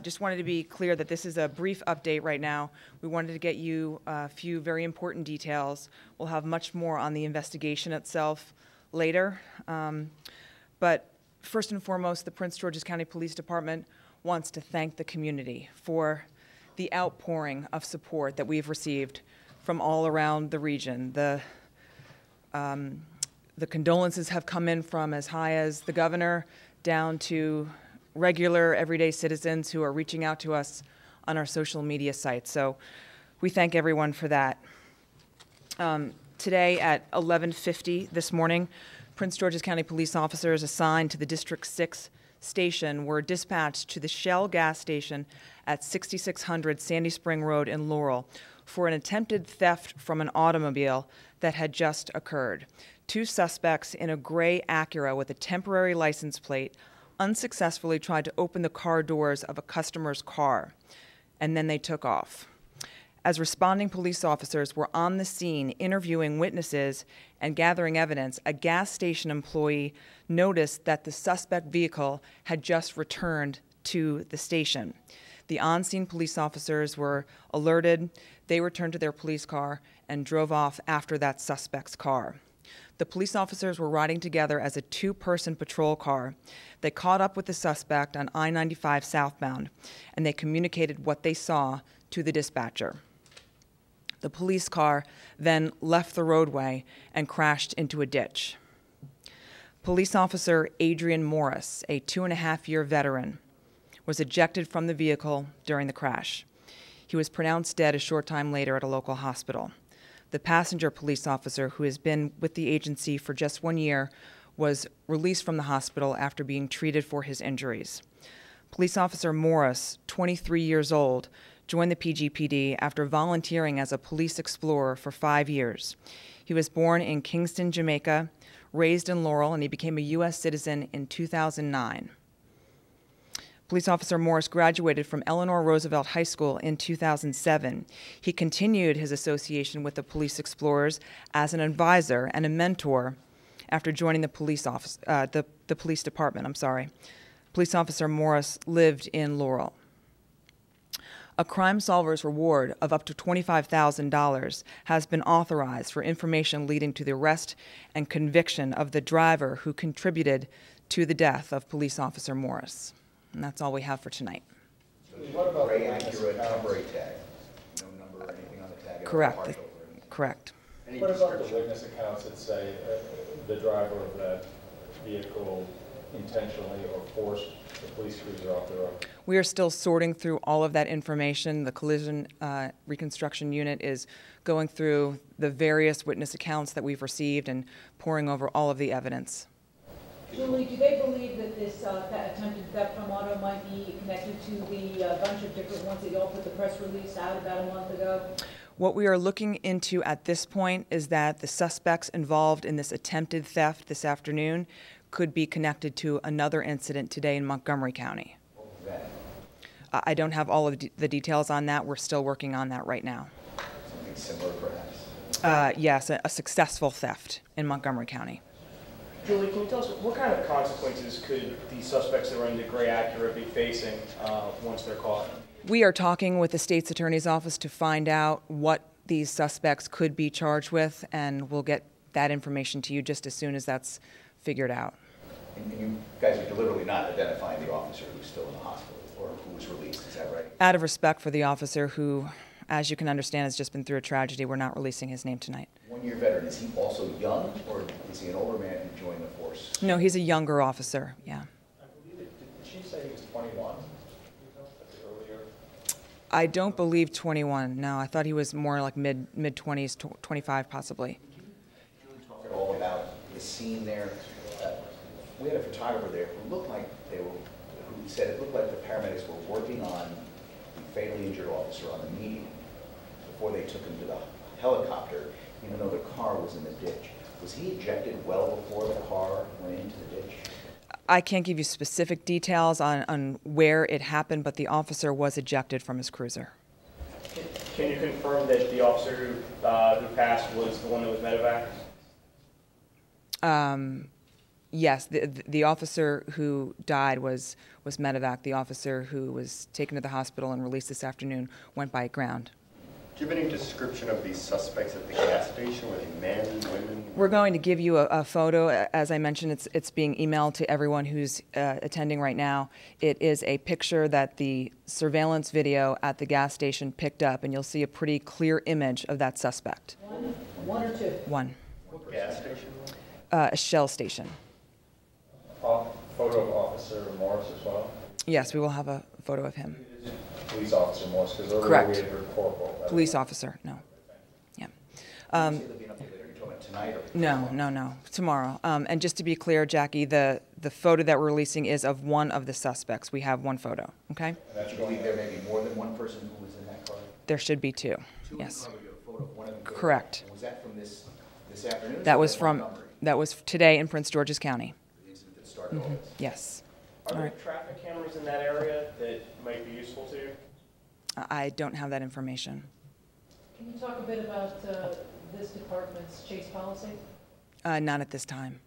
Just wanted to be clear that this is a brief update right now. We wanted to get you a few very important details. We'll have much more on the investigation itself later. But first and foremost, the Prince George's County Police Department wants to thank the community for the outpouring of support that we've received from all around the region. The condolences have come in from as high as the governor down to regular, everyday citizens who are reaching out to us on our social media sites. So we thank everyone for that. Today at 11:50 this morning, Prince George's County police officers assigned to the District 6 station were dispatched to the Shell gas station at 6600 Sandy Spring Road in Laurel for an attempted theft from an automobile that had just occurred. Two suspects in a gray Acura with a temporary license plate unsuccessfully tried to open the car doors of a customer's car, and then they took off. As responding police officers were on the scene interviewing witnesses and gathering evidence, a gas station employee noticed that the suspect vehicle had just returned to the station. The on-scene police officers were alerted. They returned to their police car and drove off after that suspect's car. The police officers were riding together as a two-person patrol car. They caught up with the suspect on I-95 southbound, and they communicated what they saw to the dispatcher. The police car then left the roadway and crashed into a ditch. Police officer Adrian Morris, a 2.5-year veteran, was ejected from the vehicle during the crash. He was pronounced dead a short time later at a local hospital. The passenger police officer, who has been with the agency for just 1 year, was released from the hospital after being treated for his injuries. Police officer Morris, 23 years old, joined the PGPD after volunteering as a police explorer for 5 years. He was born in Kingston, Jamaica, raised in Laurel, and he became a U.S. citizen in 2009. Police officer Morris graduated from Eleanor Roosevelt High School in 2007. He continued his association with the police explorers as an advisor and a mentor after joining the police department. Police officer Morris lived in Laurel. A crime solver's reward of up to $25,000 has been authorized for information leading to the arrest and conviction of the driver who contributed to the death of police officer Morris. And that's all we have for tonight. So what about gray Acura temporary tag? No number or anything on the tag? Correct. Correct. What about the witness accounts that say the driver of that vehicle intentionally or forced the police cruiser off the road? We are still sorting through all of that information. The collision reconstruction unit is going through the various witness accounts that we've received and poring over all of the evidence. Julie, do they believe that this attempted theft from auto might be connected to the bunch of different ones that you all put the press release out about a month ago? What we are looking into at this point is that the suspects involved in this attempted theft this afternoon could be connected to another incident today in Montgomery County. What was that? I don't have all of the details on that. We're still working on that right now. Something similar, perhaps? Yes, a successful theft in Montgomery County. Julie, can you tell us what kind of consequences could the suspects that were in the gray Acura be facing once they're caught? We are talking with the state's attorney's office to find out what these suspects could be charged with, and we'll get that information to you just as soon as that's figured out. And you guys are deliberately not identifying the officer who's still in the hospital or who was released, is that right? Out of respect for the officer who, as you can understand, has just been through a tragedy, we're not releasing his name tonight. 1-year veteran, is he also young, or is he an older man who joined the force? No, he's a younger officer, yeah. I believe did she say he was 21? Earlier? I don't believe 21, no. I thought he was more like mid-20s, 25 possibly. Julie talked all about the scene there. We had a photographer there who looked like who said it looked like the paramedics were working on the fatally injured officer on the median before they took him to the helicopter, even though the car was in the ditch. Was he ejected well before the car went into the ditch? I can't give you specific details on where it happened, but the officer was ejected from his cruiser. Can you confirm that the officer who passed was the one that was medevaced? Yes, the officer who died was medevac. The officer who was taken to the hospital and released this afternoon went by ground. Do you have any description of these suspects at the gas station? Were they men, women? We're going to give you a photo. As I mentioned, it's being emailed to everyone who's attending right now. It is a picture that the surveillance video at the gas station picked up, and you'll see a pretty clear image of that suspect. One or two? One. What gas station? A Shell station. Photo of Officer Morris as well? Yes, we will have a photo of him. Police Officer Morris, because earlier Correct. we had heard corporal. Police officer, no. Yeah. When you say there'll be an update later, you're talking about tonight or? No. Tomorrow. And just to be clear, Jackie, the photo that we're releasing is of one of the suspects. We have one photo, okay? Do you believe there may be more than one person who was in that car? There should be two, Two in yes. the car, we got a photo of one of them. Correct. And was that from this afternoon? That or was that from, Montgomery? that was today in Prince George's County. The incident that started all this? Yes. Are All there right. traffic cameras in that area that might be useful to you? I don't have that information. Can you talk a bit about this department's chase policy? Not at this time.